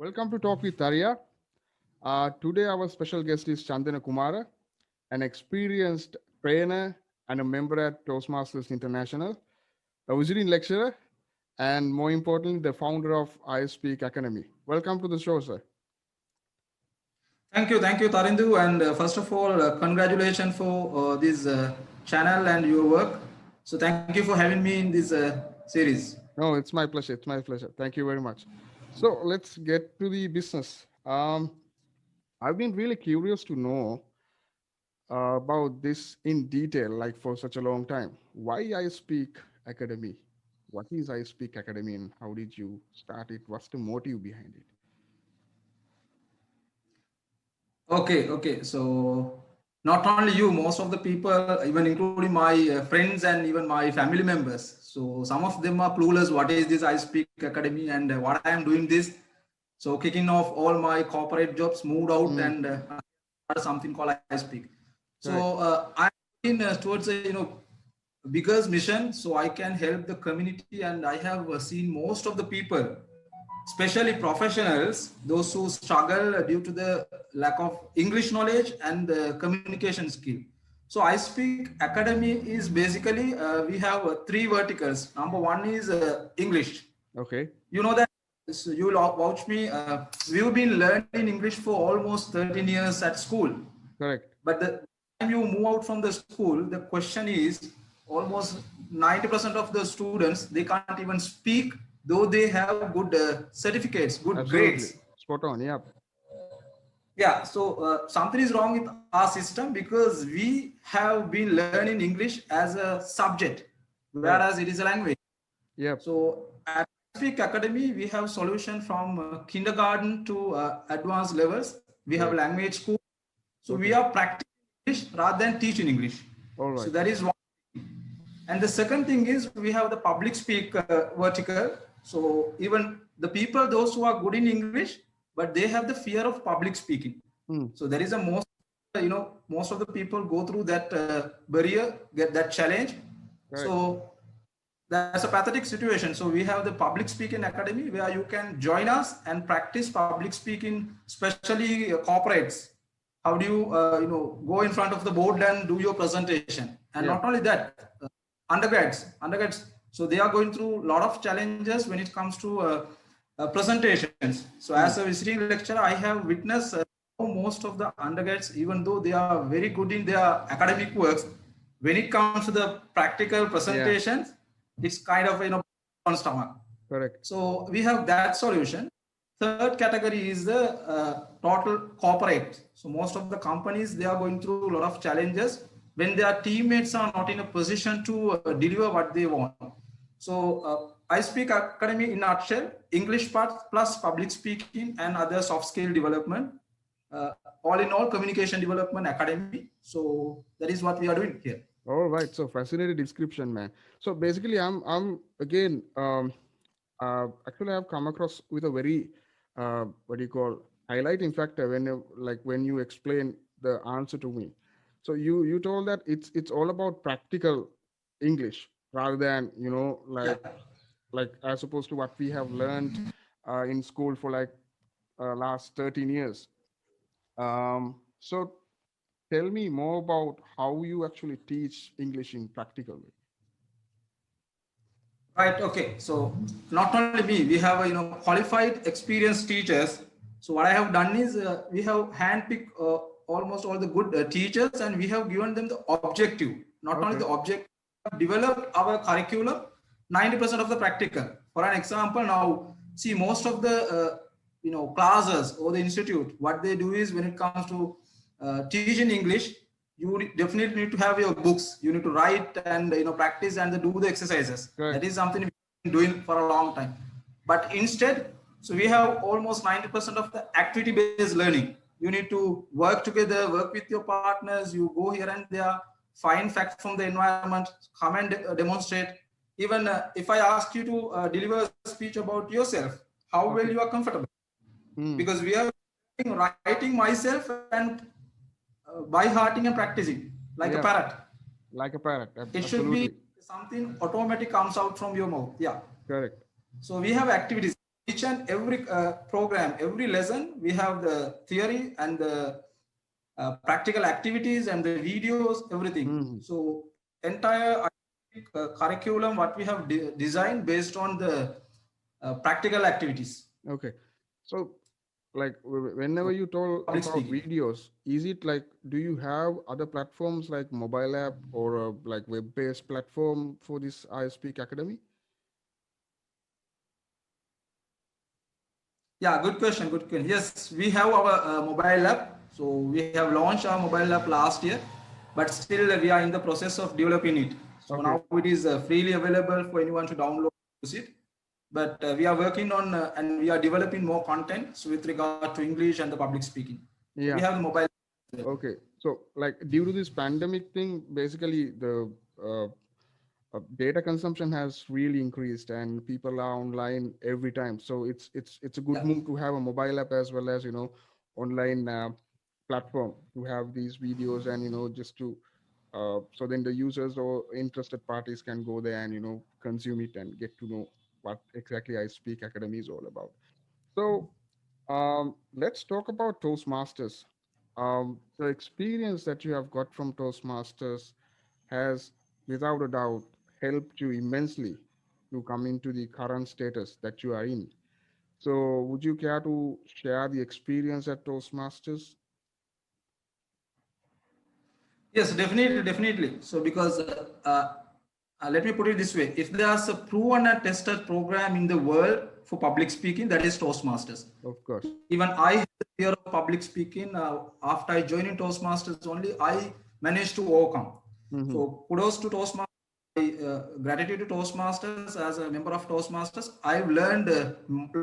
Welcome to Talk with Arya. Today, our special guest is Chandana Kumara, an experienced trainer and a member at Toastmasters International, a visiting lecturer, and more importantly, the founder of I Speak Academy. Welcome to the show, sir. Thank you, Tarindu. And first of all, congratulations for this channel and your work. So thank you for having me in this series. No, it's my pleasure. It's my pleasure. Thank you very much. So let's get to the business. I've been really curious to know about this in detail, like for such a long time. Why I Speak Academy? What is I Speak Academy and how did you start it? What's the motive behind it? Okay. So not only you, most of the people, even including my friends and even my family members. So some of them are clueless. What is this I Speak Academy and what I am doing this? So kicking off all my corporate jobs, moved out Mm, and started something called I Speak. So correct. I'm in towards a biggest mission, so I can help the community, and I have seen most of the people, especially professionals, those who struggle due to the lack of English knowledge and the communication skill. So I Speak Academy is basically we have three verticals. Number one is English. Okay. You know that, so you will vouch me. We've been learning English for almost 13 years at school, Correct. but the time you move out from the school, the question is almost 90% of the students, they can't even speak, though they have good certificates, good Absolutely. grades. Spot on. Yeah. Yeah, so something is wrong with our system because we have been learning English as a subject, Correct. whereas it is a language. Yep. So at Speak Academy, we have solution from kindergarten to advanced levels. We have Great. language school. So we Okay. are practicing English rather than teaching English. All So right. that is one. And the second thing is we have the public speak vertical. So even the people, those who are good in English, but they have the fear of public speaking. Hmm. So there is a most, most of the people go through that barrier, get that challenge. Correct. So that's a pathetic situation. So we have the public speaking academy where you can join us and practice public speaking, especially corporates. How do you, go in front of the board and do your presentation? And Yeah. not only that, undergrads. So they are going through a lot of challenges when it comes to presentations. So as Hmm. a visiting lecturer, I have witnessed how most of the undergrads, even though they are very good in their academic works, when it comes to the practical Yeah. presentations, it's kind of on stomach. Correct. So we have that solution. Third category is the total corporate. So most of the companies, they are going through a lot of challenges when their teammates are not in a position to deliver what they want. So I Speak Academy in a nutshell, English part plus public speaking and other soft skill development. All in all, communication development academy. So that is what we are doing here. All right. So fascinating description, man. So basically, I'm again actually I've come across with a very what do you call highlighting factor when when you explain the answer to me. So you told that it's all about practical English rather than Yeah. like as opposed to what we have learned in school for like last 13 years. So tell me more about how you actually teach English in practical way. Right. Okay. So not only me, we have qualified, experienced teachers. So what I have done is we have handpicked almost all the good teachers, and we have given them the objective. Not only Okay. the objective, developed our curriculum. 90% of the practical. For an example, now see most of the classes or the institute. What they do is when it comes to teaching English, you definitely need to have your books. You need to write and practice and do the exercises. That Correct. is something we've been doing for a long time. But instead, so we have almost 90% of the activity based learning. You need to work together, work with your partners. You go here and there, find facts from the environment, come and demonstrate. Even if I ask you to deliver a speech about yourself, how well Okay. you are comfortable, Hmm. because we are writing myself and by hearting and practicing like a Yeah. parrot. Like a parrot. It should be Absolutely. something automatic comes out from your mouth. Yeah. Correct. So we have activities. each and every program, every lesson, we have the theory and the practical activities and the videos, everything. Mhm. So entire curriculum, what we have designed based on the practical activities. Okay. So like whenever you told Public about speaking. videos, is it like, do you have other platforms like mobile app or like web-based platform for this I Speak Academy? Yeah, good question. Good question. Yes, we have our mobile app. So we have launched our mobile app last year, but still we are in the process of developing it. So Okay. now it is freely available for anyone to download, use it. But we are working on and we are developing more content so with regard to English and the public speaking. So we Yeah. have the mobile. Okay. So like due to this pandemic thing, basically the uh, data consumption has really increased and people are online every time. So it's a good Yeah. move to have a mobile app as well as, online platform to have these videos and, just to so then the users or interested parties can go there and, consume it and get to know what exactly I Speak Academy is all about. So let's talk about Toastmasters. The experience that you have got from Toastmasters has, without a doubt, helped you immensely to come into the current status that you are in. So, would you care to share the experience at Toastmasters? Yes, definitely, definitely. So because let me put it this way: if there's a proven and tested program in the world for public speaking, that is Toastmasters. Of course. Even I had the fear of public speaking. After I joined in Toastmasters, only I managed to overcome. Mm-hmm. So kudos to Toastmasters. Gratitude to Toastmasters. As a member of Toastmasters, I've learned a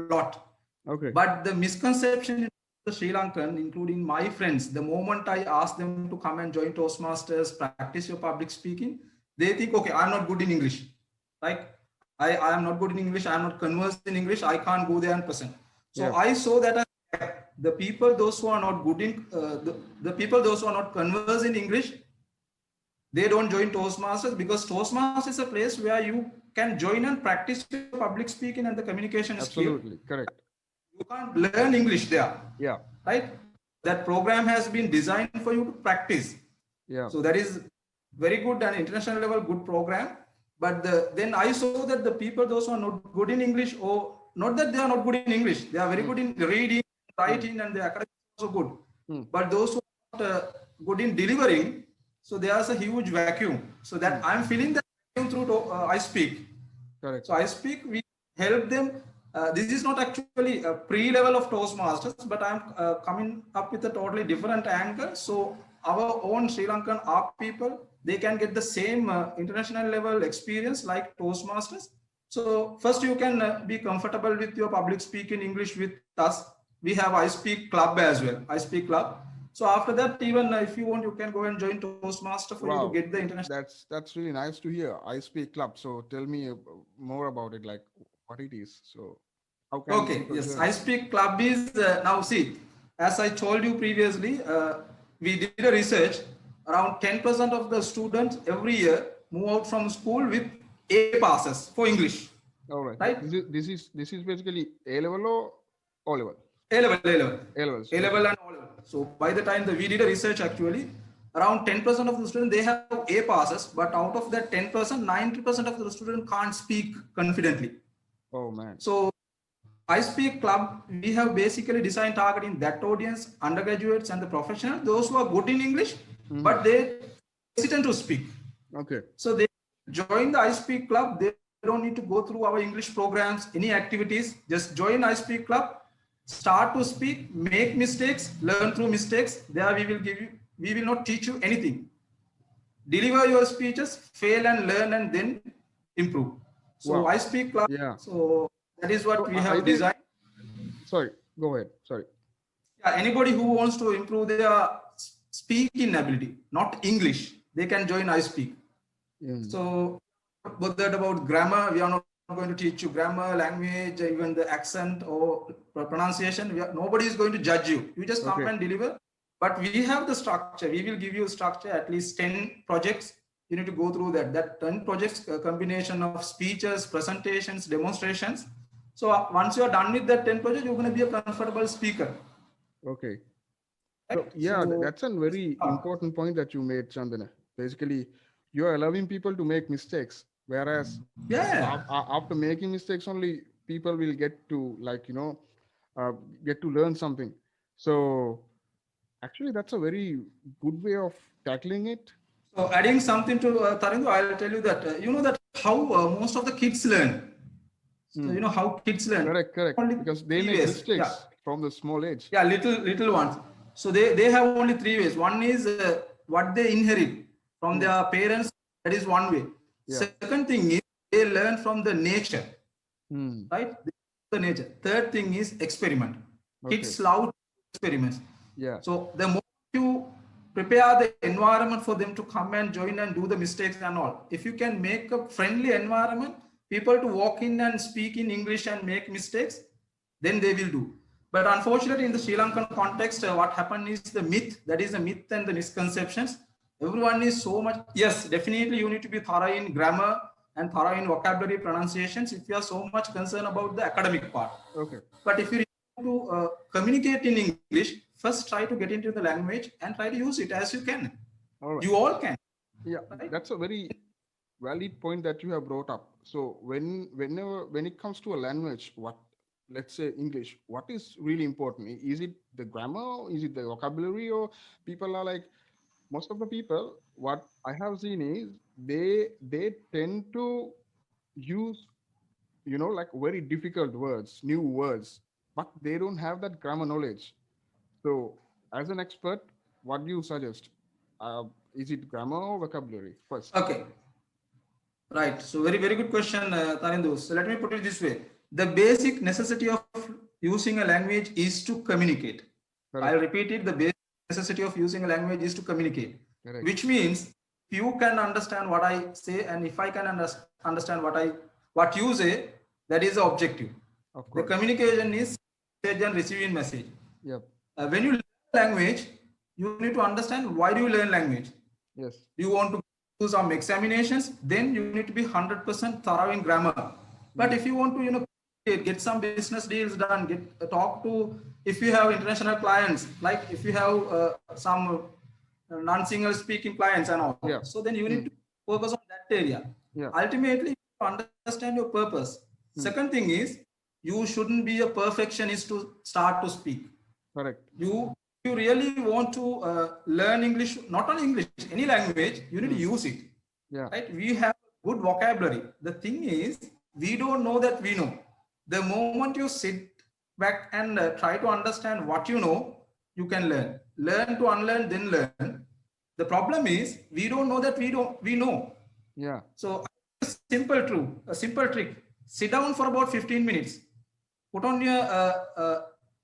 lot. Okay. But the misconception in the Sri Lankan, including my friends, the moment I ask them to come and join Toastmasters, practice your public speaking, they think, okay, I'm not good in English. Like, I am not good in English. I'm not conversed in English. I can't go there and present. So Yeah. I saw that the people, those who are not good in, the people, those who are not conversed in English, they don't join Toastmasters because Toastmasters is a place where you can join and practice your public speaking and the communication skill. Absolutely. Correct. You can't learn English there, Yeah. right? That program has been designed for you to practice. Yeah. So that is very good and international level good program. But then I saw that the people, those who are not good in English, or not that they are not good in English, they are very good in reading, writing, and the academic is also good. But those who are not good in delivering, so there's a huge vacuum. So that I'm feeling that vacuum through I Speak. Correct. So I Speak, we help them. This is not actually a pre-level of Toastmasters, but I'm coming up with a totally different angle. So our own Sri Lankan art people, they can get the same international level experience like Toastmasters. So first you can be comfortable with your public speaking English with us. We have I Speak Club as well, I Speak Club. So after that, even if you want, you can go and join Toastmaster for you to Wow. get the international. That's really nice to hear. I Speak Club. So tell me more about it, like what it is. So how can Okay, people yes, join? I Speak Club is now see, as I told you previously, we did a research. Around 10% of the students every year move out from school with A passes for English, All right. right? This is basically A level or O level? A level, A level, A levels. A Okay. level, and O level. So by the time we did a research, actually, around 10% of the students they have A passes, but out of that 10%, 90% of the students can't speak confidently. Oh man. So I Speak Club, we have basically designed targeting that audience, undergraduates and the professionals, those who are good in English, but they hesitant to speak. Okay. So they join the I Speak Club. They don't need to go through our English programs, any activities. Just join I Speak Club, start to speak, make mistakes, learn through mistakes. There we will not teach you anything. Deliver your speeches, fail and learn, and then improve. So Wow. I Speak Club. Yeah. So that is what So we I have think. designed. Sorry. Go ahead. Sorry. Yeah, anybody who wants to improve their speaking ability, not English, they can join I Speak. So, bothered about grammar, we are not going to teach you grammar, language, even the accent or pronunciation. Nobody is going to judge you. You just come Okay. and deliver. But we have the structure. We will give you structure, at least 10 projects. You need to go through that. That 10 projects, a combination of speeches, presentations, demonstrations. So once you are done with that 10 projects, you're going to be a comfortable speaker. Okay. Right? So yeah, So, that's a very important point that you made, Chandana. Basically, you're allowing people to make mistakes, whereas yeah. after making mistakes, only people will get to uh, get to learn something. So actually, that's a very good way of tackling it. So adding something to Tarindu, I'll tell you that you know that how most of the kids learn. So Hmm. you know how kids learn. Correct, correct. Only Because they three make ways. Yeah, mistakes from the small age. yeah, little ones. So they have only three ways. One is what they inherit from Hmm. their parents. That is one way. Yeah. Second thing is they learn from the nature, Hmm. right? The nature. Third thing is experiment. Okay. Kids love experiments. Yeah. So the more you prepare the environment for them to come and join and do the mistakes and all, if you can make a friendly environment, people to walk in and speak in English and make mistakes, then they will do. But unfortunately, in the Sri Lankan context, what happened is the myth, that is the myth and the misconceptions. Everyone is so much, yes, definitely you need to be thorough in grammar and thorough in vocabulary pronunciations if you are so much concerned about the academic part. Okay. But if you want to communicate in English, first try to get into the language and try to use it as you can. All right. You all can. Yeah, Right? that's a very valid point that you have brought up. So when it comes to a language, what, let's say English, what is really important? Is it the grammar? Is it the vocabulary? Or people are like, most of the people, what I have seen is they tend to use, like very difficult words, new words, but they don't have that grammar knowledge. So as an expert, what do you suggest? Uh, is it grammar or vocabulary first? Okay. Right. So very good question, Tarindu. So let me put it this way. The basic necessity of using a language is to communicate. I'll Correct. repeat it. The basic necessity of using a language is to communicate, Correct. which means if you can understand what I say and if I can understand what you say, that is the objective. Of The course. communication is message and receiving message. Yep. When you learn language, you need to understand why do you learn language. Yes. You want to do some examinations, then you need to be 100% thorough in grammar. But Mm. if you want to, get some business deals done, talk to, if you have international clients, like if you have some non-single speaking clients and all, Yeah. so then you need Mm. to focus on that area. Yeah. Ultimately, you understand your purpose. Mm. Second thing is, you shouldn't be a perfectionist to start to speak. Correct. You really want to learn English, not only English, any language, you need to use it. Yeah. Right? We have good vocabulary. The thing is, we don't know that we know. The moment you sit back and try to understand what you know, you can learn. Learn to unlearn, then learn. The problem is we don't know that we know. Yeah. So a simple trick. Sit down for about 15 minutes. Put on your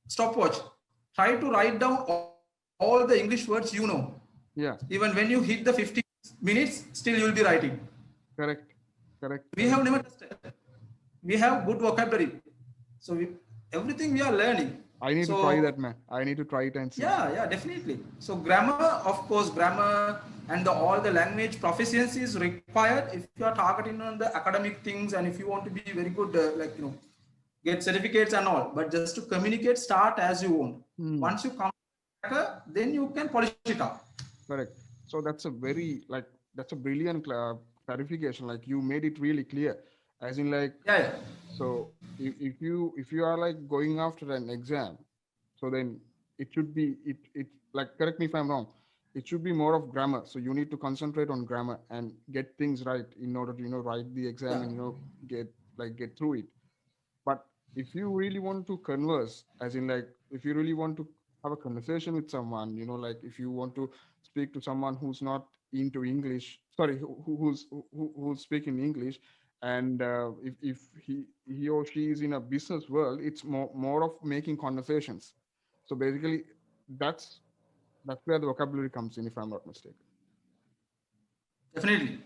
stopwatch. Try to write down all the English words you know. Yeah. Even when you hit the 50 minutes, still you'll be writing. Correct. Correct. We have never tested. We have good vocabulary. So everything we are learning. I need to try that, man. I need to try it and see. Yeah, definitely. So grammar, of course, grammar and all the language proficiency is required if you are targeting on the academic things and if you want to be very good, get certificates and all. But just to communicate, start as you want. Once you come back, then you can polish it up. Correct. So that's a very that's a brilliant clarification. Like you made it really clear, as in like. Yeah. So if you are like going after an exam, so then it should be it like, correct me if I'm wrong, it should be more of grammar. So you need to concentrate on grammar and get things right in order to write the exam and get through it. But if you really want to converse, as in like if you really want to have a conversation with someone, like if you want to speak to someone who's not into English, sorry, who's speaking English, and if he or she is in a business world, it's more of making conversations. So basically, that's where the vocabulary comes in, if I'm not mistaken. Definitely.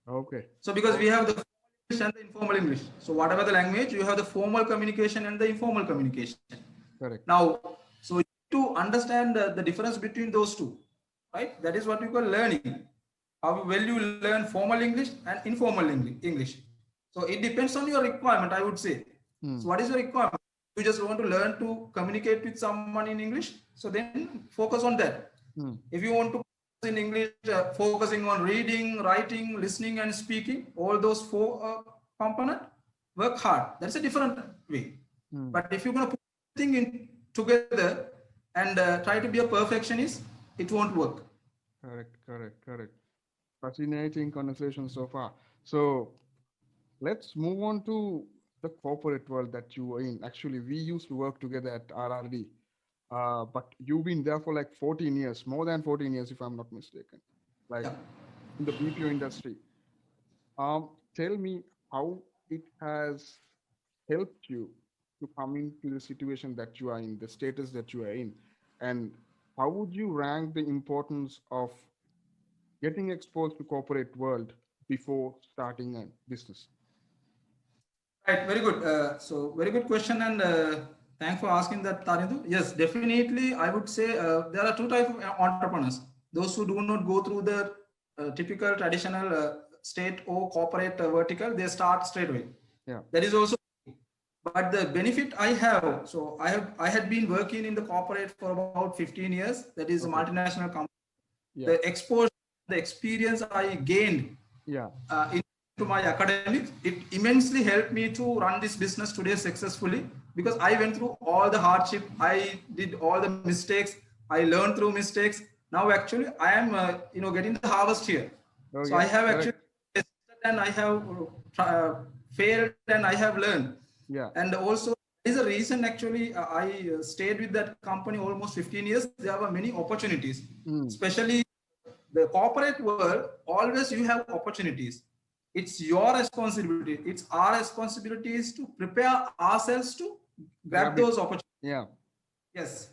Okay. So because we have the formal English and the informal English. So whatever the language, you have the formal communication and the informal communication. Correct. Now, so to understand the difference between those two, right? That is what we call learning. How well you learn formal English and informal English. So it depends on your requirement, I would say. So what is your requirement? You just want to learn to communicate with someone in English. So then focus on that. If you want to in English, focusing on reading, writing, listening, and speaking, all those four components, work hard. That's a different way. But if you're going to put everything in together and try to be a perfectionist, it won't work. Correct. Fascinating conversation so far. So let's move on to the corporate world that you were in. Actually, we used to work together at RRD, but you've been there for like 14 years, more than 14 years, if I'm not mistaken, like in the BPO industry. Tell me how it has helped you to come into the situation that you are in, the status that you are in, and how would you rank the importance of getting exposed to corporate world before starting a business? Right, very good. So very good question, and thanks for asking that, Tarindu. Yes, definitely. I would say there are two types of entrepreneurs. Those who do not go through the typical traditional state or corporate vertical, they start straight away. Yeah. That is also. But the benefit I have, so I had been working in the corporate for about 15 years. That is a multinational company. Yeah. The exposure, the experience I gained. Yeah. Into my academics, it immensely helped me to run this business today successfully, because I went through all the hardship, I did all the mistakes, I learned through mistakes. Now actually I am getting the harvest here. So I have actually tested and I have failed and I have learned. Yeah. And also there is a reason actually I stayed with that company almost 15 years. There were many opportunities, especially the corporate world. Always you have opportunities. It's your responsibility. It's our responsibilities to prepare ourselves to grab those opportunities. Yeah. Yes.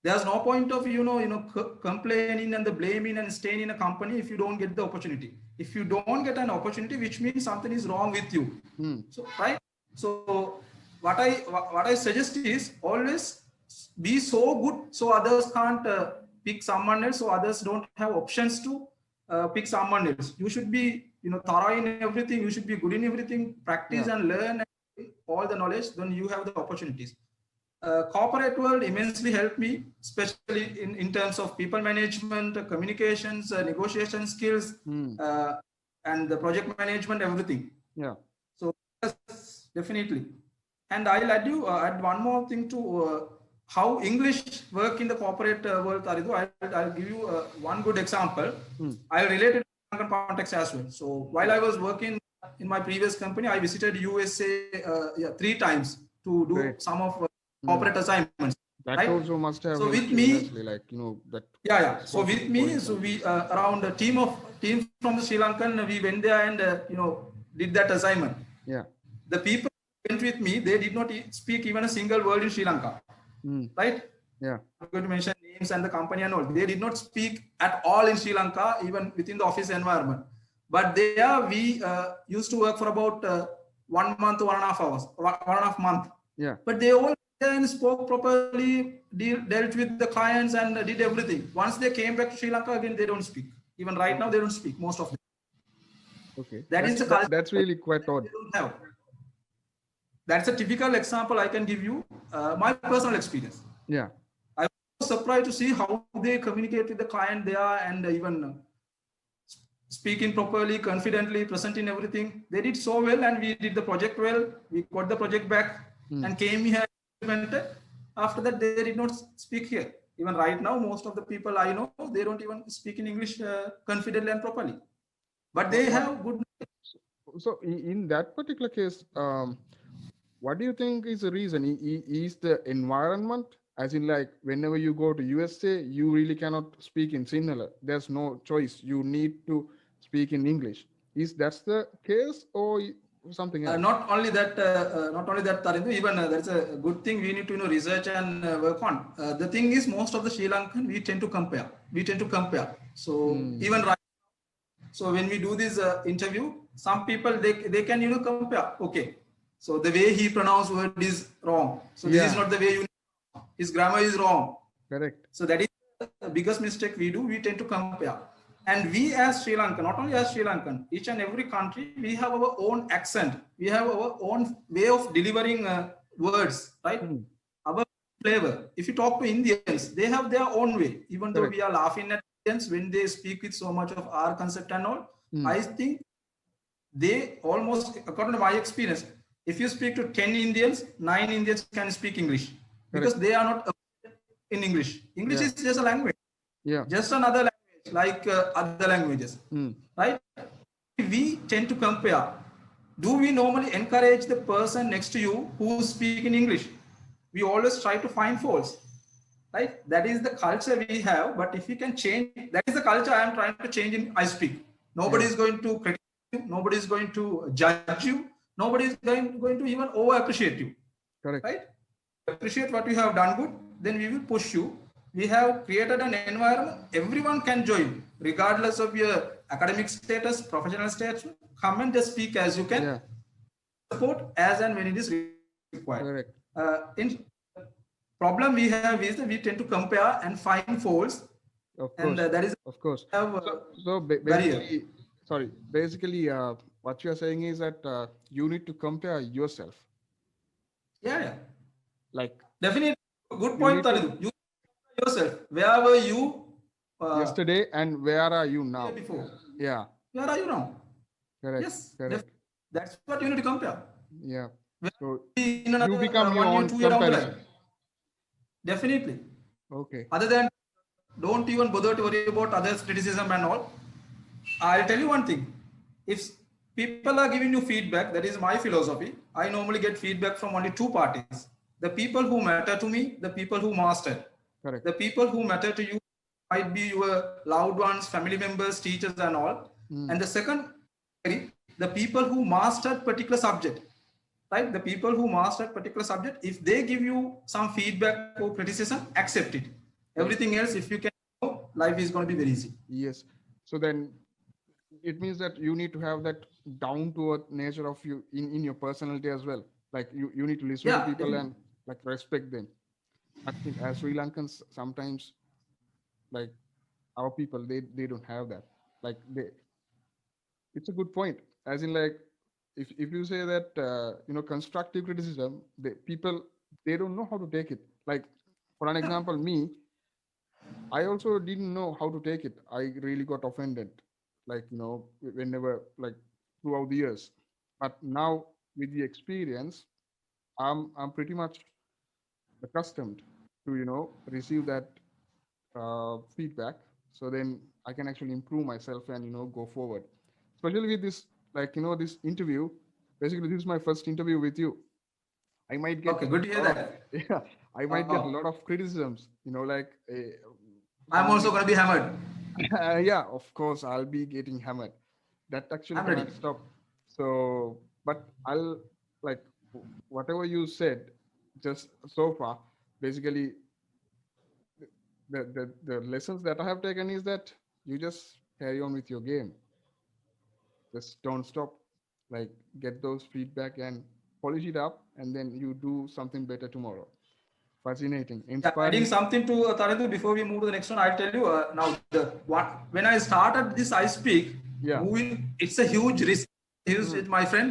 There's no point of complaining and the blaming and staying in a company if you don't get the opportunity. If you don't get an opportunity, which means something is wrong with you. So right. So what I suggest is always be so good so others can't pick someone else. So others don't have options to pick someone else. You should be thorough in everything. You should be good in everything. Practice and learn all the knowledge. Then you have the opportunities. Corporate world immensely helped me, especially in terms of people management, communications, negotiation skills, and the project management, everything. Yeah. So yes, definitely. And I'll add one more thing to how English work in the corporate world, Taridu. I'll give you one good example. I'll relate it to the context as well. So while I was working in my previous company, I visited USA 3 times to do some of corporate assignments. That also must have. So with me, like that. Yeah. So with me, so we around a team from the Sri Lankan, we went there and did that assignment. Yeah. The people who went with me, they did not speak even a single word in Sri Lanka. Right? Yeah. I'm going to mention names and the company and all. They did not speak at all in Sri Lanka, even within the office environment. But there we used to work for about 1 month, 1.5 hours, 1.5 month. Yeah. But they all and spoke properly, dealt with the clients and did everything. Once they came back to Sri Lanka, again they don't speak. Even right now they don't speak, most of them. Okay. Is the culture. That's really quite odd. They don't have. That's a typical example I can give you. My personal experience. Yeah. I was surprised to see how they communicate with the client there and even speaking properly, confidently, presenting everything. They did so well, and we did the project well. We got the project back and came here. After that, they did not speak here. Even right now, most of the people I know, they don't even speak in English confidently and properly. But they have good. So in that particular case, what do you think is the reason? Is the environment, as in like whenever you go to USA, you really cannot speak in Sinhala. There's no choice. You need to speak in English. Is that the case or something else? Not only that, Tarindu, even that's a good thing we need to research and work on. The thing is, most of the Sri Lankan, we tend to compare. So even right. So when we do this interview, some people they can compare. Okay, so the way he pronounced word is wrong. So this is not the way his grammar is wrong. Correct. So that is the biggest mistake we do. We tend to compare. And we as Sri Lankan, not only as Sri Lankan, each and every country, we have our own accent. We have our own way of delivering words, right? Our flavor. If you talk to Indians, they have their own way. Even though Correct. we are laughing at Indians when they speak with so much of our concept and all, I think they almost, according to my experience, if you speak to 10 Indians, 9 Indians can speak English because they are not in English. English is just a language, just another language like other languages, right? We tend to compare. Do we normally encourage the person next to you who's speaking English? We always try to find faults, right? That is the culture we have. But if we can change, that is the culture I am trying to change in I Speak. Nobody is going to criticize you. Nobody is going to judge you. Nobody is going to even over appreciate you. Correct. Right? Appreciate what you have done good, then we will push you. We have created an environment everyone can join, regardless of your academic status, professional status. Come and just speak as you can. Support as and when it is required. In problem we have is that we tend to compare and find faults. Of course. And that is of course. So basically, what you are saying is that you need to compare yourself. Yeah. Like definitely, good point, Taridu. You yourself. Where were you yesterday and where are you now? Before. Yeah. Where are you now? Correct. Yes. Correct. That's what you need to compare. Yeah. So you become your own comparison. Definitely. Okay. Other than don't even bother to worry about others' criticism and all. I'll tell you one thing. If people are giving you feedback, that is my philosophy. I normally get feedback from only two parties. The people who matter to me, the people who master. Correct. The people who matter to you might be your loved ones, family members, teachers and all. And the second, the people who mastered particular subject. Right? The people who mastered particular subject, if they give you some feedback or criticism, accept it. Everything else, if you can know, life is going to be very easy. Yes. So then it means that you need to have that down to earth nature of you in your personality as well. Like you need to listen to people and like respect them. I think as Sri Lankans, sometimes like our people, they don't have that. Like it's a good point. As in like, if you say that, constructive criticism, people, they don't know how to take it. Like for an example, me, I also didn't know how to take it. I really got offended, like, whenever, like throughout the years. But now with the experience, I'm pretty much accustomed to, receive that feedback. So then I can actually improve myself and, go forward. Especially with this, like, this interview. Basically, this is my first interview with you. I might get good to hear that. I might get a lot of criticisms, like I'm also going to be hammered. Yeah, of course, I'll be getting hammered. That actually cannot stop. So, but I'll like whatever you said just so far. Basically, the lessons that I have taken is that you just carry on with your game. Just don't stop. Like get those feedback and polish it up, and then you do something better tomorrow. Fascinating, inspiring. Adding something to Tarindu before we move to the next one, I'll tell you now. When I started this I Speak, moving, it's a huge risk. My friend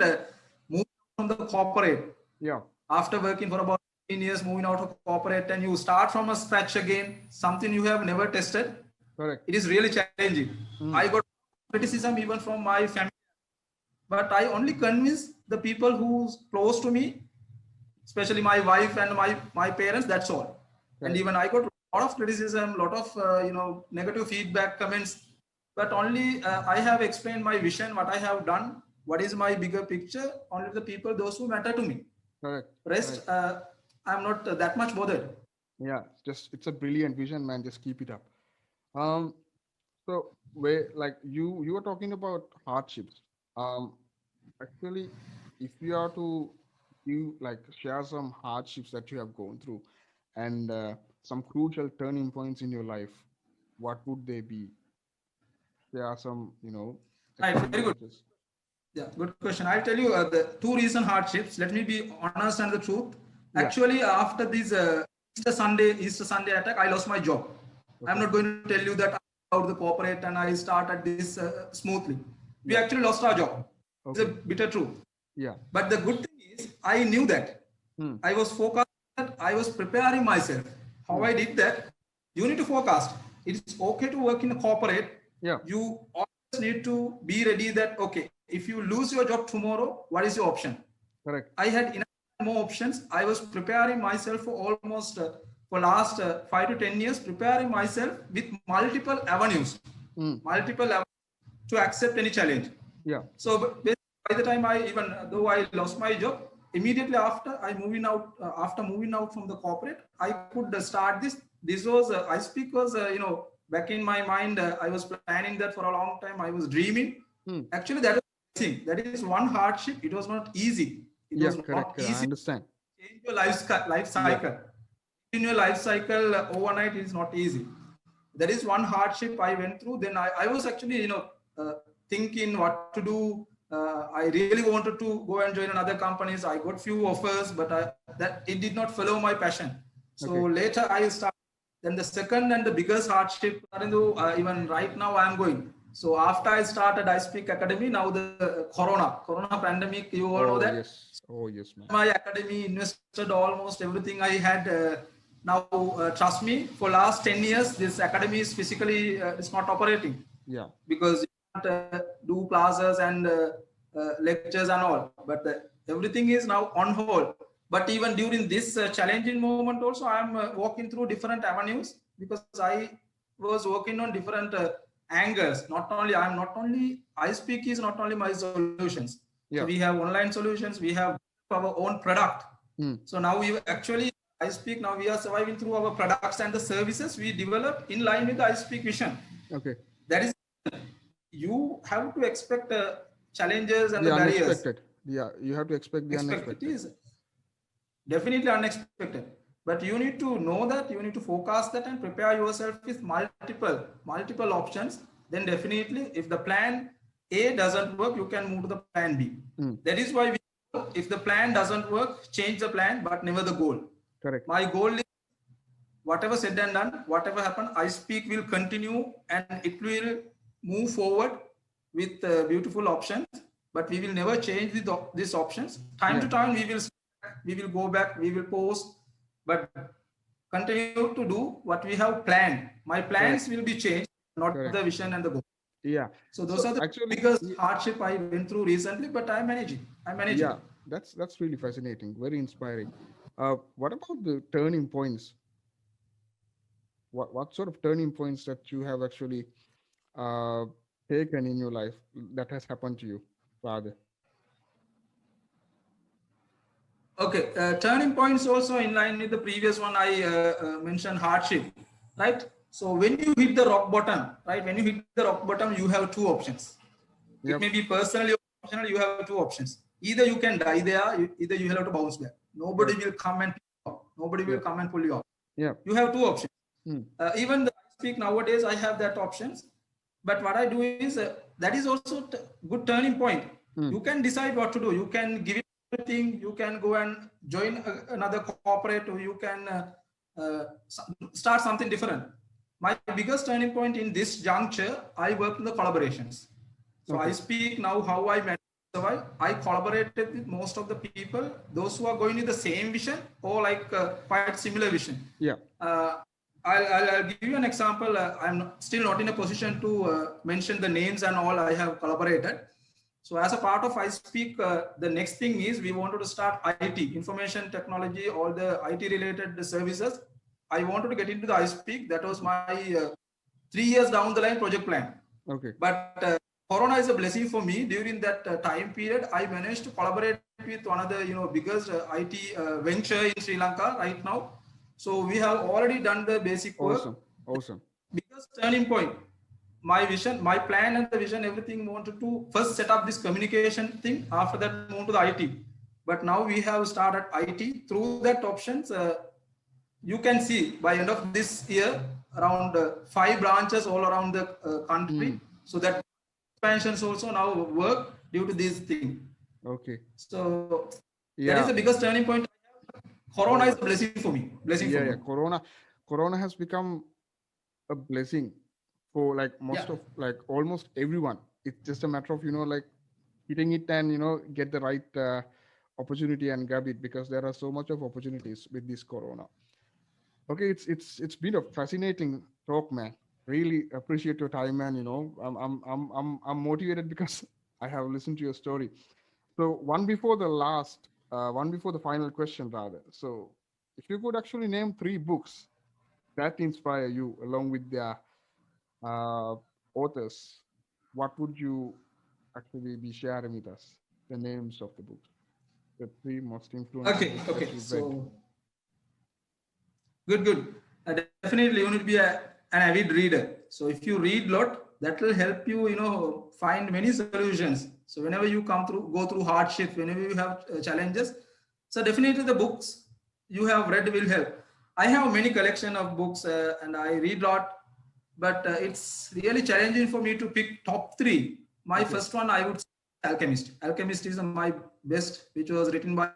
moved from the corporate. Yeah. After working for about 15 years, moving out of corporate, and you start from a scratch again, something you have never tested. Correct. It is really challenging. I got criticism even from my family, but I only convince the people who's close to me, especially my wife and my parents. That's all. And even I got a lot of criticism, a lot of negative feedback, comments. But only I have explained my vision, what I have done, what is my bigger picture. Only the people, those who matter to me. Correct. Rest, I'm not that much bothered. Yeah, it's a brilliant vision, man. Just keep it up. So like you were talking about hardships. Actually, if you are to share some hardships that you have gone through and some crucial turning points in your life, what would they be? There are some, Right, very good. Yeah, good question. I'll tell you the two recent hardships. Let me be honest and the truth. Yeah. Actually, after this Easter Sunday attack, I lost my job. Okay. I'm not going to tell you that out the corporate and I started this smoothly. We Yeah. actually lost our job. It's a Okay. bitter truth. Yeah. But the good thing is, I knew that. Hmm. I was focused, I was preparing myself. How I did that, you need to forecast. It's okay to work in a corporate. Yeah. You always need to be ready that, okay, if you lose your job tomorrow, what is your option? Correct. I had enough more options. I was preparing myself for almost for last 5 to 10 years, preparing myself with multiple avenues, multiple avenues to accept any challenge. Yeah. So by the time I even though I lost my job, immediately after after moving out from the corporate, I could start this. This was I speak was back in my mind. I was planning that for a long time. I was dreaming. Actually, that is one hardship. It was not easy. It was Correct. not I easy. understand. Change your life cycle. In your life cycle overnight is not easy. There is one hardship I went through. Then I was actually thinking what to do. I really wanted to go and join another companies. I got few offers, but that it did not follow my passion. So later I started. Then the second and the biggest hardship, even right now I am going. So after I started I Speak Academy, now the Corona pandemic, you all know that. Yes. Oh yes, man. My academy invested almost everything I had. Now, trust me, for last 10 years, this academy is physically it's not operating. Yeah. Because you can't do classes and lectures and all. But everything is now on hold. But even during this challenging moment also, I am walking through different avenues because I was working on different angles. I Speak is not only my solutions. Yeah. So we have online solutions, we have our own product. So now we actually, I Speak, now we are surviving through our products and the services we develop in line with the I Speak vision. Okay. That is, you have to expect challenges and the barriers. Unexpected. Yeah, you have to expect the unexpected. It is definitely unexpected. But you need to know that, you need to forecast that and prepare yourself with multiple options. Then definitely, if the plan A doesn't work, you can move to the plan B. That is why if the plan doesn't work, change the plan, but never the goal. Correct. My goal is whatever said and done, whatever happened, I Speak will continue and it will move forward with beautiful options, but we will never change these options. Time to time, we will go back, we will post, but continue to do what we have planned. My plans will be changed, not the vision and the goal. Yeah. So those are the biggest hardship I went through recently, but I'm managing. Yeah, that's really fascinating, very inspiring. What about the turning points? What sort of turning points that you have actually taken in your life that has happened to you, Father? Okay, turning points also in line with the previous one. I mentioned hardship, right? So when you hit the rock bottom, right? When you hit the rock bottom, you have two options. It may be personally or professionally. You have two options. Either you can die there, either you have to bounce back. Nobody will come and pick you up. Nobody will come and pull you up. Yeah. You have two options. Even the I Speak nowadays, I have that options. But what I do is that is also good turning point. You can decide what to do. You can give it everything. You can go and join another corporate, or you can start something different. My biggest turning point in this juncture, I work in the collaborations. So I Speak now how I manage survive. I collaborated with most of the people, those who are going with the same vision or like quite similar vision. Yeah. I'll give you an example. I'm still not in a position to mention the names and all I have collaborated. So as a part of I Speak, the next thing is we wanted to start IT, information technology, all the IT related services. I wanted to get into the I Speak. That was my 3 years down the line project plan. Okay. But Corona is a blessing for me. During that time period, I managed to collaborate with one of the biggest IT venture in Sri Lanka right now. So we have already done the basic work. Awesome. Biggest turning point. My vision, my plan and the vision, everything wanted to first set up this communication thing. After that, move to the IT. But now we have started IT. Through that options, you can see by end of this year, around 5 branches all around the country. So that expansions also now work due to this thing. Okay. So that is the biggest turning point. Corona is a blessing for me. Blessing for me. Corona has become a blessing for like Yeah. most of like almost everyone. It's just a matter of like hitting it and get the right opportunity and grab it, because there are so much of opportunities with this corona. Okay, it's been a fascinating talk, man. Really appreciate your time, man. I'm motivated because I have listened to your story. So one before the final question, rather. So, if you could actually name three books that inspire you, along with their uh, authors, what would you actually be sharing with us? The names of the books, the three most influential Okay. books that Okay. you've read. So good. Good. Definitely, you need to be an avid reader. So if you read lot, that will help you, find many solutions. So whenever you go through hardships, whenever you have challenges, so definitely the books you have read will help. I have many collection of books and I read lot, but it's really challenging for me to pick top three. My Okay. first one I would say Alchemist. Alchemist is my best, which was written by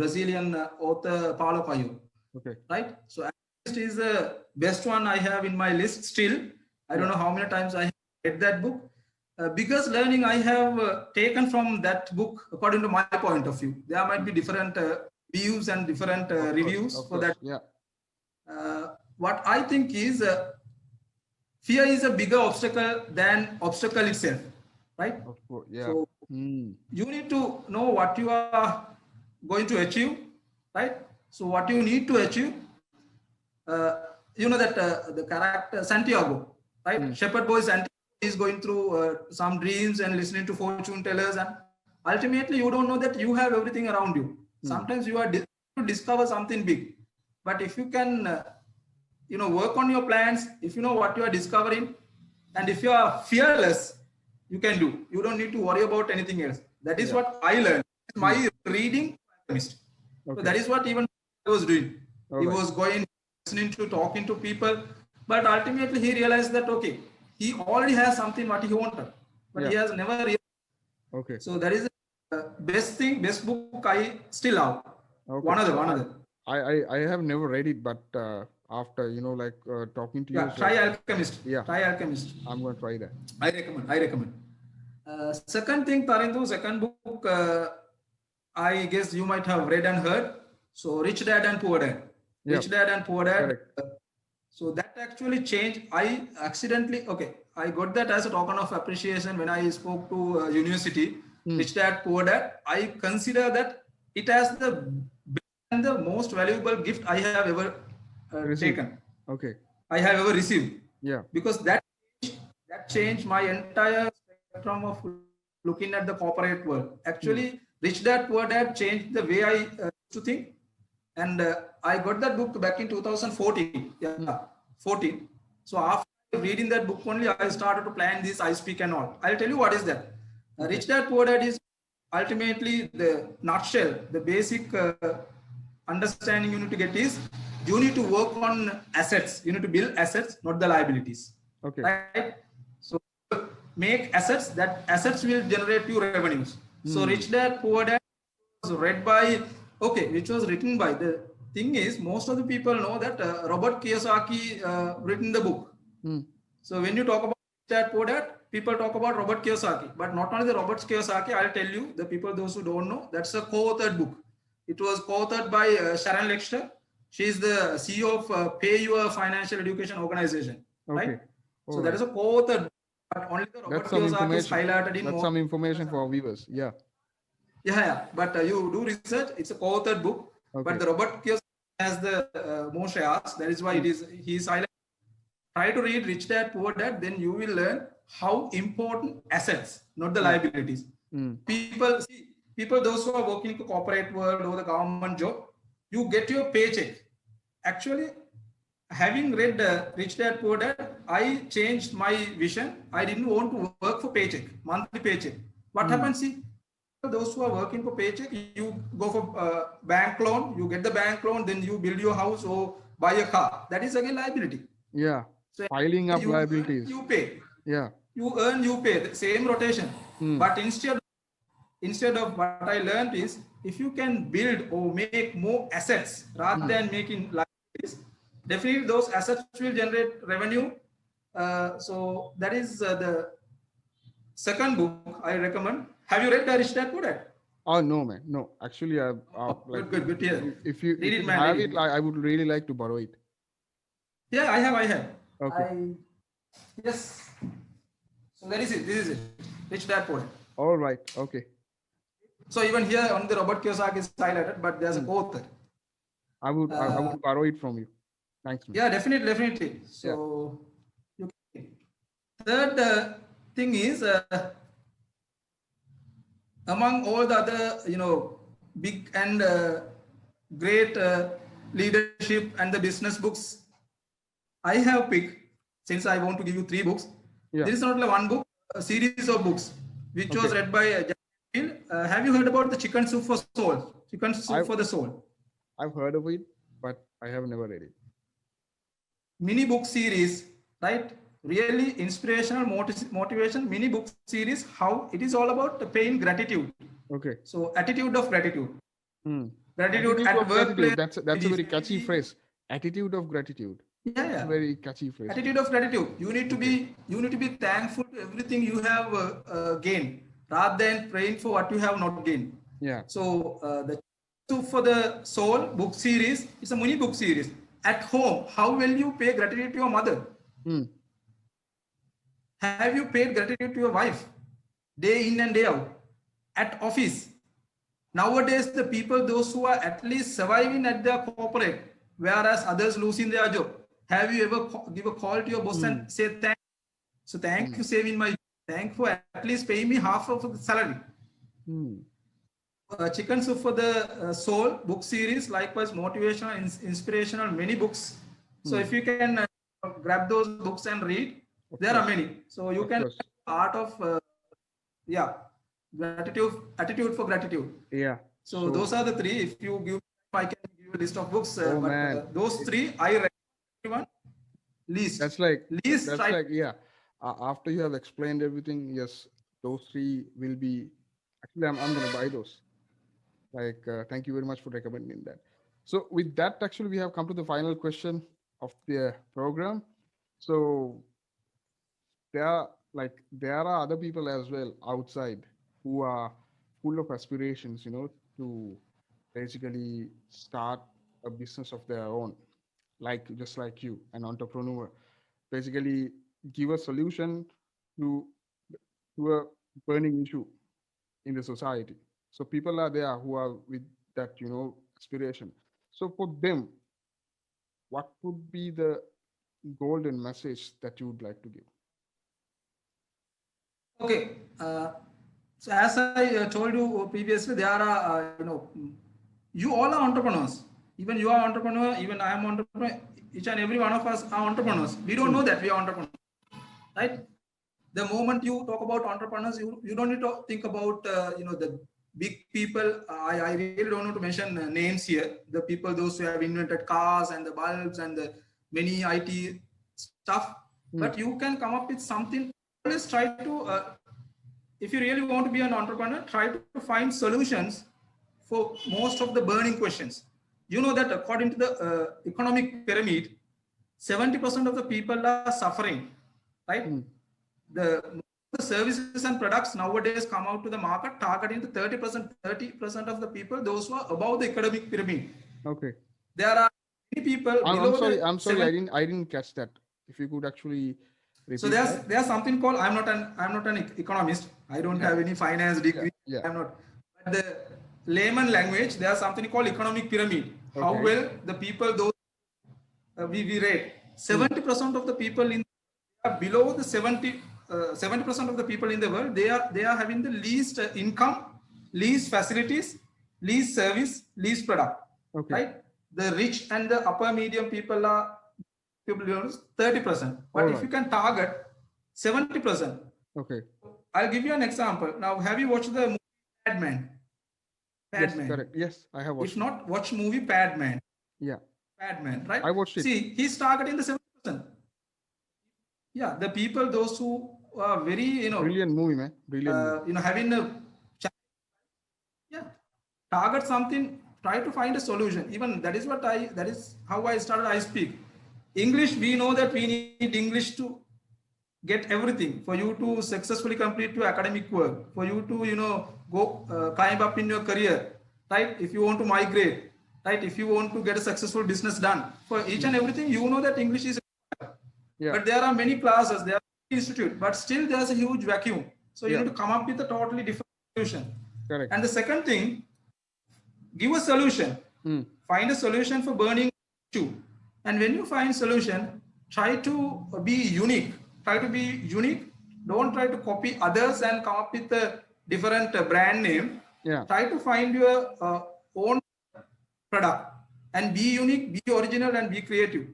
Brazilian author Paulo Coelho, Okay. right? So Alchemist is the best one I have in my list still. I don't Yeah. know how many times I have read that book. Biggest learning I have taken from that book, according to my point of view. There might be different views and different Of course. reviews Of for that. course. Yeah. What I think is fear is a bigger obstacle than obstacle itself, right? Of course. Yeah. So Hmm. you need to know what you are going to achieve, right? So what you need to achieve, uh, that the character Santiago, right? Hmm. Shepherd boy Santiago is going through some dreams and listening to fortune tellers, and ultimately you don't know that you have everything around you. Hmm. Sometimes you are to discover something big, but if you can, work on your plans, if you know what you are discovering, and if you are fearless, you can do. You don't need to worry about anything else. That is Yeah. what I learned. Hmm. My reading, so Okay. that is what even I was doing. All He right. was going, listening to, talking to people, but ultimately he realized that okay, he already has something what he wanted, but Yeah. he has never realized. Okay. So that is the best thing, best book I still have. Okay. One I other. I have never read it, but after like talking to you, Yeah, so try Alchemist. yeah, Try Alchemist. I'm gonna try that. I recommend. I recommend. Second thing, Tarindu, second book, I guess you might have read and heard. So, Rich Dad and Poor Dad. Yeah. Rich Dad and Poor Dad. Correct. So that actually changed. I accidentally, okay, I got that as a token of appreciation when I spoke to university. Hmm. Rich Dad, Poor Dad. I consider that it as the best and the most valuable gift I have ever Received. taken. Okay. I have ever received, Yeah. because that changed my entire spectrum of looking at the corporate world. Hmm. Actually, Rich Dad Poor Dad changed the way I used to think, and I got that book back in 2014. Yeah, Hmm. 14. So after reading that book only, I started to plan this I speak and all. I'll tell you what is that. Okay. Rich Dad Poor Dad is ultimately the nutshell, the basic understanding you need to get is you need to work on assets. You need to build assets, not the liabilities. Okay. Right? So make assets, that assets will generate you revenues. So Hmm. Rich Dad Poor Dad was read by, okay, which was written by, the thing is most of the people know that Robert Kiyosaki written the book. Hmm. So when you talk about that Poor Dad, people talk about Robert Kiyosaki, but not only the Robert Kiyosaki. I'll tell you, the people, those who don't know, that's a co-authored book. It was co-authored by Sharon Lexter. She is the CEO of Pay Your Financial Education Organization, Okay. right? All So that right. is a co-authored, but only the That's Robert some Kiyosaki is information. highlighted in That's more. some information for our viewers. Yeah. Yeah. But you do research. It's a co-authored book, but Okay. the Robert Kiyosaki has the most shares. That is why Hmm. it is he's highlighted. Try to read Rich Dad Poor Dad, then you will learn how important assets, not the Hmm. liabilities. Hmm. People, those who are working in the corporate world or the government job, you get your paycheck. Actually, having read Rich Dad Poor Dad, I changed my vision. I didn't want to work for paycheck, monthly paycheck. What Hmm. happens? See, those who are working for paycheck, you go for bank loan, you get the bank loan, then you build your house or buy a car. That is again liability. Yeah. So Piling up you earn, liabilities. you pay. Yeah. You earn, you pay. The same rotation. Hmm. But instead of what I learned is, if you can build or make more assets rather Hmm. than making liabilities, definitely those assets will generate revenue. So that is the second book I recommend. Have you read Rich Dad Poor Dad? Oh no, man, no. Actually, I Oh, like good to hear. Read if it, you man. have Read it, it. I would really like to borrow it. Yeah, I have. I have. Okay. Yes. So that is it. This is it. Rich Dad Poor Dad. All right. Okay. So even here on the Robert Kiyosaki is highlighted, but there's a Hmm. co-author. I would borrow it from you. Thanks, man. Yeah, definitely. Yeah. So you can. Third thing is among all the other, big and great leadership and the business books I have picked, since I want to give you three books. Yeah. There is not only one book, a series of books, which was Okay. read by Jack Hill. Have you heard about the Chicken Soup for Soul? Chicken Soup for the Soul. I've heard of it, but I have never read it. Mini book series, right? Really inspirational motivation mini book series. How it is all about the paying gratitude. Okay. So attitude of gratitude. Hmm. Gratitude Attitude at of gratitude. workplace. That's a very catchy phrase. Attitude of gratitude. Yeah. Very catchy phrase. Attitude of gratitude. You need to be thankful to everything you have gained, rather than praying for what you have not gained. Yeah. So the Soup for the Soul book series is a mini book series. At home, how will you pay gratitude to your mother? Hmm. Have you paid gratitude to your wife day in and day out? At office, nowadays the people, those who are at least surviving at their corporate, whereas others losing their job, have you ever give a call to your boss and say thank? So thank you saving my, thank for at least paying me half of the salary. Chicken Soup for the Soul book series, likewise motivational, inspirational, many books. So if you can grab those books and read, there are many. So you can art of attitude for gratitude. Yeah. So those are the three. If you give, I can give you a list of books. Those three I recommend everyone. That's like yeah. After you have explained everything, yes, those three will be. Actually, I'm gonna buy those. Like, thank you very much for recommending that. So with that, actually, we have come to the final question of the program. So there are other people as well outside who are full of aspirations, to basically start a business of their own, just like you, an entrepreneur, basically give a solution to a burning issue in the society. So people are there who are with that, aspiration. So for them, what would be the golden message that you would like to give? Okay. So as I told you previously, there are, you all are entrepreneurs. Even you are entrepreneur, even I am entrepreneur. Each and every one of us are entrepreneurs. We don't know that we are entrepreneurs, right? The moment you talk about entrepreneurs, you don't need to think about, the big people. I really don't want to mention names here. The people, those who have invented cars and the bulbs and the many IT stuff. But you can come up with something. Always try to, if you really want to be an entrepreneur, try to find solutions for most of the burning questions. You know that according to the economic pyramid, 70% of the people are suffering, right? The services and products nowadays come out to the market targeting the 30% of the people, those who are above the economic pyramid. Okay. There are many people below. I'm sorry. I didn't catch that. If you could actually repeat. So there's something called, I'm not an economist. I don't have any finance degree. Yeah. I'm not. But the layman language, there's something called economic pyramid. Okay. How well the people, those we rate 70% of the people are below the 70% of the people in the world, they are having the least income, least facilities, least service, least product. Okay. Right? The rich and the upper medium people are 30%. But if you can target 70%. Okay. I'll give you an example. Now, have you watched the movie Padman? Yes, correct. Yes, I have watched. If not, watch movie Padman. Yeah. Padman, right? I watched it. See, he's targeting the 70%. Yeah, the people, those who are very, brilliant movie, man. Brilliant movie. Having a target something, try to find a solution. Even that is how I started I Speak. English, we know that we need English to get everything, for you to successfully complete your academic work, for you to, go climb up in your career, right? If you want to migrate, right? If you want to get a successful business done, for each and everything, that English is. Yeah. But there are many classes, there are institute, but still there's a huge vacuum. So you Yeah. need to come up with a totally different solution. Correct. And the second thing, give a solution. Find a solution for burning issue. And when you find solution, try to be unique. Try to be unique. Don't try to copy others and come up with a different brand name. Yeah. Try to find your own product and be unique, be original, and be creative.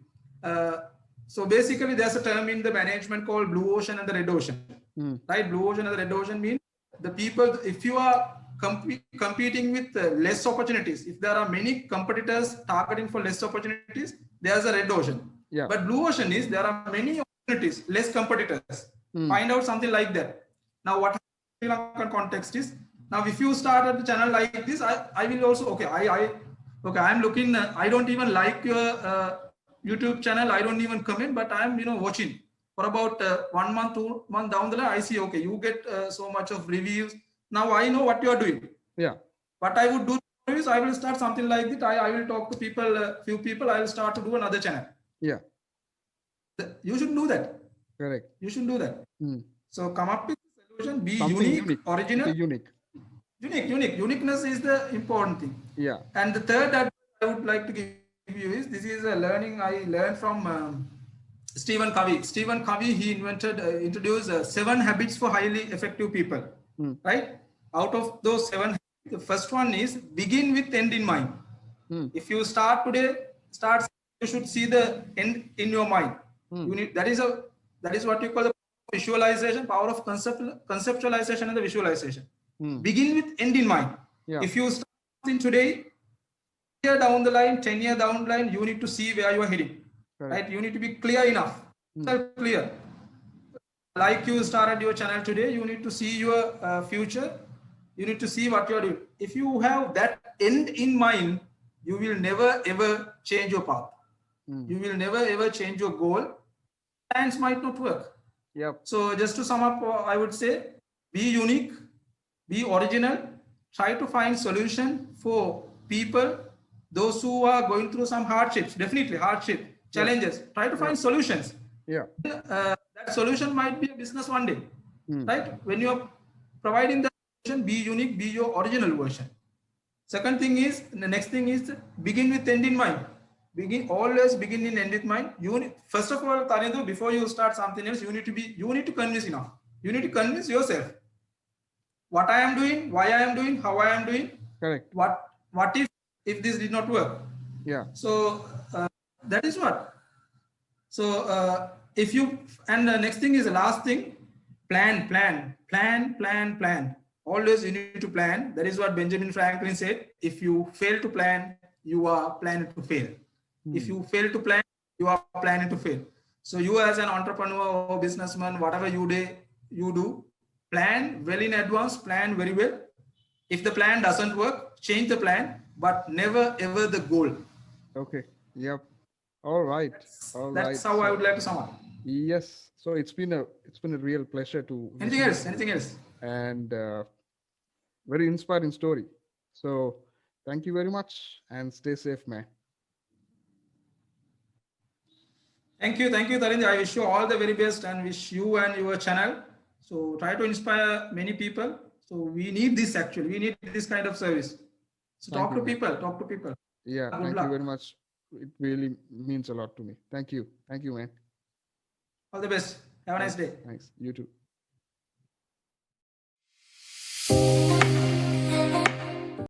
So basically, there's a term in the management called blue ocean and the red ocean. Right? Blue ocean and the red ocean mean the people, if you are competing with less opportunities, if there are many competitors targeting for less opportunities, there's a red ocean. Yeah. But blue ocean is there are many opportunities, less competitors. Find out something like that. Now, what Sri Lankan context is, now if you start at the channel like this, I will also, okay, I'm looking, I don't even like your YouTube channel, I don't even comment, but I'm watching for about 1 month, 2 months down the line. I see, okay, you get so much of reviews. Now I know what you are doing. Yeah. What I would do is I will start something like that. I will talk to people, few people. I will start to do another channel. Yeah. You should do that. Correct. You should do that. So come up with a solution. Be Something unique, original. Unique. Uniqueness is the important thing. Yeah. And the third that I would like to give you is, this is a learning I learned from Stephen Covey. Stephen Covey, he introduced 7 habits for highly effective people. Right? Out of those 7, the first one is begin with end in mind. If you start today, you should see the end in your mind. You need, that is what you call the visualization, power of conceptualization and the visualization. Begin with end in mind. Yeah. If you start in today, year down the line, 10 years down the line, you need to see where you are heading. Right? You need to be clear enough. Clear. Like you started your channel today, you need to see your future. You need to see what you are doing. If you have that end in mind, you will never ever change your path. You will never ever change your goal. Plans might not work. Yep. So just to sum up, I would say, be unique, be original, try to find solution for people, those who are going through some hardships, definitely hardship, challenges. Try to find solutions. Yeah. That solution might be a business one day, right? When you are providing the solution, be unique, be your original version. Second thing is, the next thing is, begin with end in mind. Always begin in end with mind. First of all, Tarindu, before you start something else, you need to convince enough. You need to convince yourself what I am doing, why I am doing, how I am doing. Correct. What if this did not work? Yeah. So that is what. So if you, and the next thing is the last thing, plan. Always you need to plan. That is what Benjamin Franklin said. If you fail to plan, you are planning to fail. If you fail to plan, you are planning to fail. So you as an entrepreneur or businessman, whatever you do, plan well in advance, plan very well. If the plan doesn't work, change the plan, but never ever the goal. Okay. Yep. All right. That's how I would like to sum up. Yes. So it's been a real pleasure to. Anything else? And very inspiring story. So thank you very much and stay safe, man. Thank you, Tarinder. I wish you all the very best and wish you and your channel. So try to inspire many people. So we need this actually. We need this kind of service. So talk to people. Yeah, thank you very much. It really means a lot to me. Thank you, man. All the best. Have a nice day. Thanks. You too.